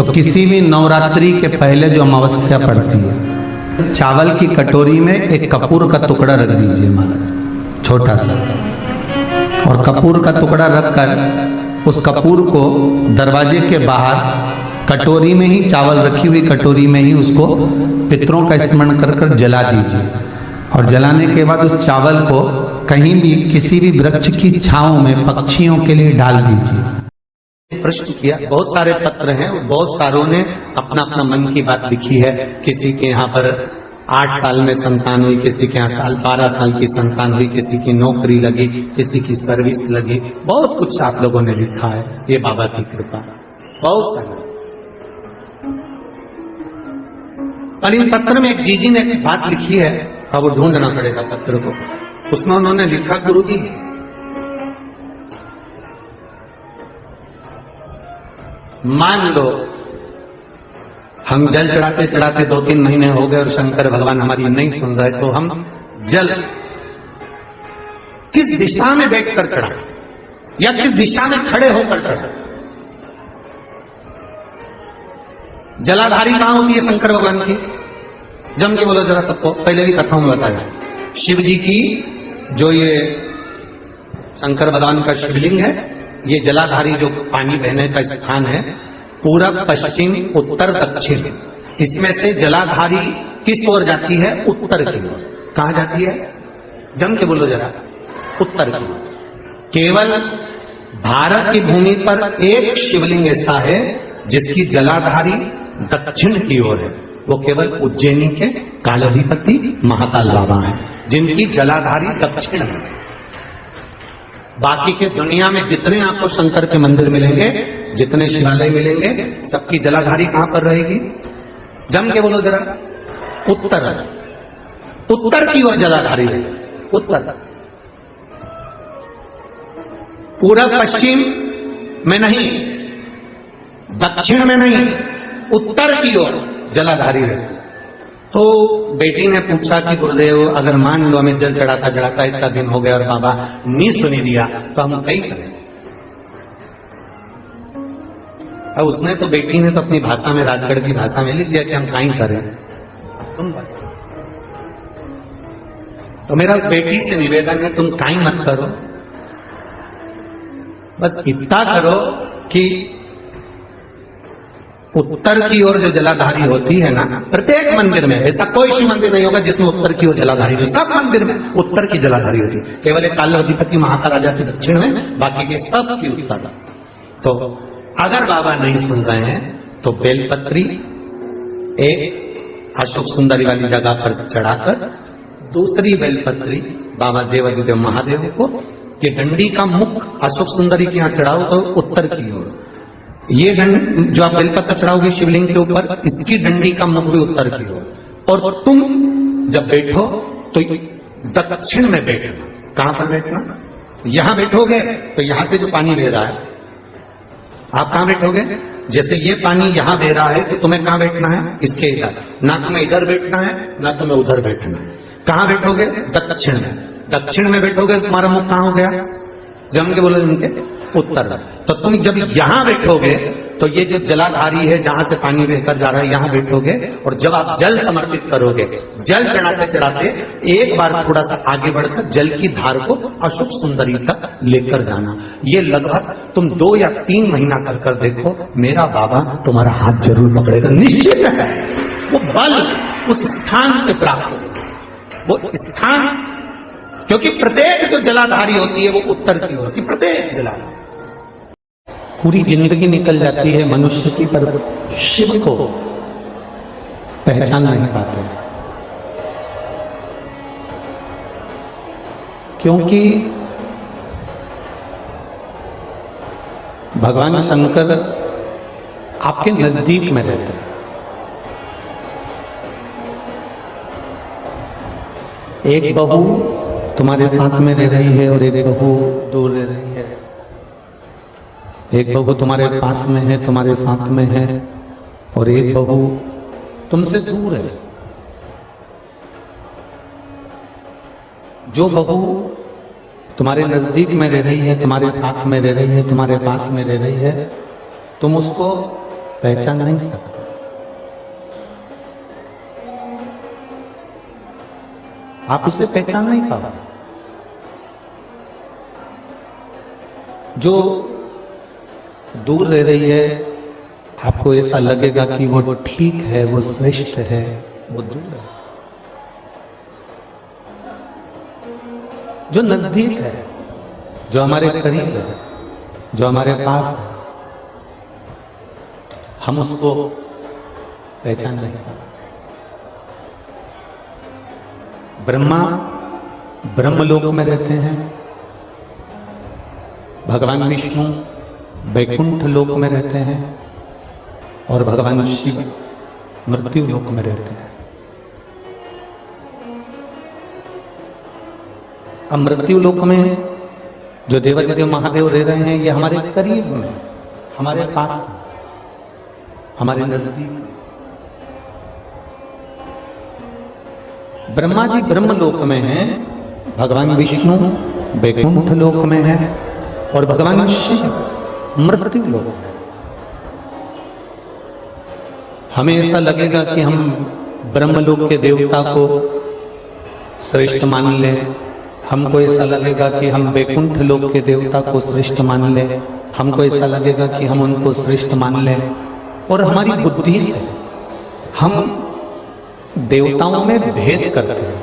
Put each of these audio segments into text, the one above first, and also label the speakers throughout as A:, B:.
A: तो किसी भी नवरात्रि के पहले जो अमावस्या पड़ती है, चावल की कटोरी में एक कपूर का टुकड़ा रख दीजिए महाराज, छोटा सा, और कपूर का टुकड़ा रखकर उस कपूर को दरवाजे के बाहर कटोरी में ही, चावल रखी हुई कटोरी में ही उसको पितरों का स्मरण कर कर जला दीजिए। और जलाने के बाद उस चावल को कहीं भी किसी भी वृक्ष की छांव में पक्षियों के लिए डाल दीजिए।
B: प्रश्न किया, बहुत सारे पत्र हैं, बहुत सारों ने अपना अपना मन की बात लिखी है। किसी के यहाँ पर 8 साल में संतान हुई, किसी के यहाँ 12 साल की संतान हुई, किसी की नौकरी लगी, किसी की सर्विस लगी, बहुत कुछ आप लोगों ने लिखा है। ये बाबा की कृपा, बहुत सारा। पर इन पत्र में एक जीजी ने एक बात लिखी है, अब वो ढूंढना पड़ेगा पत्र को। उसमें उन्होंने लिखा, गुरुजी मान लो हम जल चढ़ाते चढ़ाते 2-3 महीने हो गए और शंकर भगवान हमारी नहीं सुन रहे, तो हम जल किस दिशा में बैठकर चढ़ाएं या किस दिशा में खड़े होकर चढ़ाएं? जलाधारी कहां होती है शंकर भगवान की? जम के बोलो जरा सबको, पहले भी कथाओं में बताया। शिव जी की जो ये शंकर भगवान का शिवलिंग है, ये जलाधारी जो पानी बहने का स्थान है, पूरब, पश्चिम, उत्तर, दक्षिण, इसमें से जलाधारी किस ओर जाती है? उत्तर की ओर। कहां जाती है? जम के बोलो जरा, उत्तर की ओर। केवल भारत की भूमि पर एक शिवलिंग ऐसा है जिसकी जलाधारी दक्षिण की ओर है, वो केवल उज्जैनी के कालाधिपति महाकाल बाबा हैं, जिनकी जलाधारी दक्षिण है। बाकी के दुनिया में जितने आपको शंकर के मंदिर मिलेंगे, जितने शिवालय मिलेंगे, सबकी जलाधारी कहां पर रहेगी? जम के बोलो जरा, उत्तर। उत्तर की ओर जलाधारी है, उत्तर। पूरब पश्चिम में नहीं, दक्षिण में नहीं, उत्तर की ओर जलाधारी रहती। तो बेटी ने पूछा कि गुरुदेव, अगर मान लो हमें जल चढ़ाता चढ़ाता इतना दिन हो गया और बाबा नहीं सुनी दिया, तो हम कहीं करें? और उसने तो, बेटी ने तो अपनी भाषा में, राजगढ़ की भाषा में लिख दिया कि हम कहीं करें। तुम बताओ। तो मेरा उस बेटी से निवेदन है, तुम कहीं मत करो, बस इतना करो कि उत्तर की ओर जो जलाधारी होती है ना, प्रत्येक मंदिर में, ऐसा कोई शिव मंदिर नहीं होगा जिसमें उत्तर की ओर जलाधारी हो, सब मंदिर में उत्तर की जलाधारी होती है। केवल एक कालाधिपति महाकाल राजा के दक्षिण में, बाकी के सब की उत्तर। तो अगर बाबा नहीं सुन रहे हैं तो बेलपत्री एक अशोक सुंदरी वाली जगह पर चढ़ाकर, दूसरी बेलपत्री बाबा देवादिदेव महादेव को, ये डंडी का मुख अशोक सुंदरी के यहाँ चढ़ाओ तो उत्तर की ओर। ये जो आप बेलपत्र चढ़ाओगे शिवलिंग के ऊपर, इसकी डंडी का मुख भी उत्तर की ओर। और तुम जब बैठो तो दक्षिण में बैठना। कहां पर बैठना? यहां बैठोगे तो यहां से जो पानी बह रहा है, आप कहां बैठोगे? जैसे ये पानी यहां बह रहा है तो तुम्हें कहां बैठना है? इसके इधर। ना तुम्हें इधर बैठना है, ना तुम्हें उधर बैठना है। कहां बैठोगे? दक्षिण में। दक्षिण में बैठोगे, तुम्हारा मुख कहां हो गया? जम के बोलो, इनके उत्तर। तो तुम जब यहां बैठोगे तो ये जो जलाधारी है, जहां से पानी बहकर जा रहा है, यहां बैठोगे। और जब आप जल समर्पित करोगे, जल चढ़ाते चढ़ाते एक बार थोड़ा सा आगे बढ़कर जल की धार को अशोक सुंदरी तक लेकर जाना। ये लगभग तुम 2 या 3 महीना कर कर देखो, मेरा बाबा तुम्हारा हाथ जरूर पकड़ेगा, निश्चित है। वो बल उस स्थान से प्राप्त होगा, वो स्थान, क्योंकि प्रत्येक जो जलाधारी होती है वो उत्तर की होती है, प्रत्येक जलाधारी।
A: पूरी जिंदगी निकल जाती है मनुष्य की, पर शिव को पहचान नहीं पाते, क्योंकि भगवान शंकर आपके नजदीक में रहते हैं। एक बहू तुम्हारे साथ में रह रही है और एक बहू दूर रह रही है। एक बहू तुम्हारे पास में है, तुम्हारे साथ में है, और एक बहू तुमसे दूर है। जो बहू तुम्हारे नजदीक में रह रही है, तुम्हारे साथ में रह रही है, तुम्हारे पास में रह रही है, तुम उसको पहचान नहीं सकते। आप उसे पहचान नहीं पाओगे। जो दूर रह रही है, आपको ऐसा लगेगा कि वो ठीक है, वो श्रेष्ठ है, वो दूर है। जो नजदीक है, जो हमारे करीब है, जो हमारे पास है, हम उसको पहचान नहीं पाते। ब्रह्मा ब्रह्मलोक में रहते हैं, भगवान विष्णु वैकुंठ लोक में रहते हैं और भगवान शिव मृत्यु लोक में रहते हैं। अब मृत्यु लोक में जो देवादिदेव महादेव रह रहे हैं, ये हमारे करीब में, हमारे पास, हमारे नजदीक। ब्रह्मा जी ब्रह्मलोक में हैं, भगवान विष्णु वैकुंठ लोक में हैं और भगवान शिव मृत्यु लोक में। हमें ऐसा लगेगा कि हम ब्रह्मलोक के देवता को श्रेष्ठ मान लें, हमको ऐसा लगेगा कि हम वैकुंठ लोक के देवता को श्रेष्ठ मान लें, हमको ऐसा लगेगा कि हम उनको श्रेष्ठ मान लें। और हमारी बुद्धि से हम देवताओं में भेद करते हैं।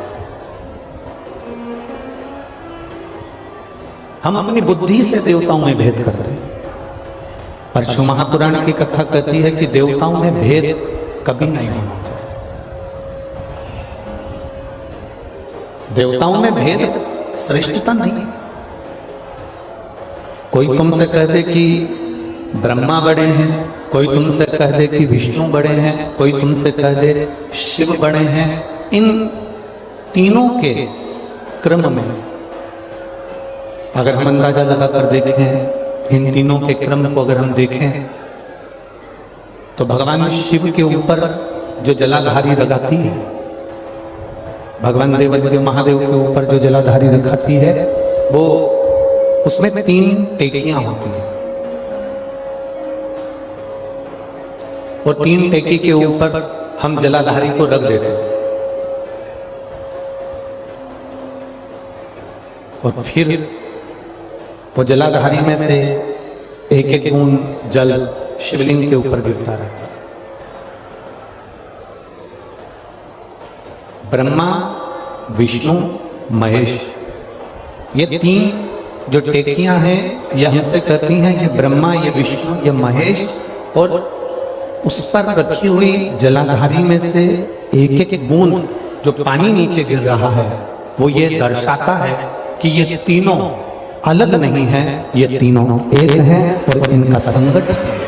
A: हम अपनी बुद्धि से देवताओं में भेद करते हैं। परशु महापुराण की कथा कहती है कि देवताओं में भेद कभी नहीं होना चाहिए। देवताओं में भेद श्रेष्ठता नहीं है। कोई तुमसे कह दे कि ब्रह्मा बड़े हैं, कोई तुमसे कह दे कि विष्णु बड़े हैं, कोई तुमसे कह दे शिव बड़े हैं, इन तीनों के क्रम में अगर हम अंदाजा लगाकर देखें, इन तीनों के क्रम को अगर हम देखें, तो भगवान शिव के ऊपर जो जलाधारी लगाती है, भगवान देवादिदेव महादेव के ऊपर जो जलाधारी रखाती है, वो उसमें 3 टेकियां होती हैं और 3 टेकी के ऊपर हम जलाधारी को रख देते हैं और फिर वो जलाधारी में से एक एक बूंद जल शिवलिंग के ऊपर गिरता रहता है। ब्रह्मा विष्णु महेश, ये 3 जो टेकियां हैं, ये हमसे कहती हैं ये ब्रह्मा, ये विष्णु, ये महेश, और उस पर रखी हुई जलाधारी में से एक एक बूंद जो पानी नीचे गिर रहा है, वो ये दर्शाता है कि ये तीनों अलग नहीं है, ये तीनों एक हैं और इनका संगठन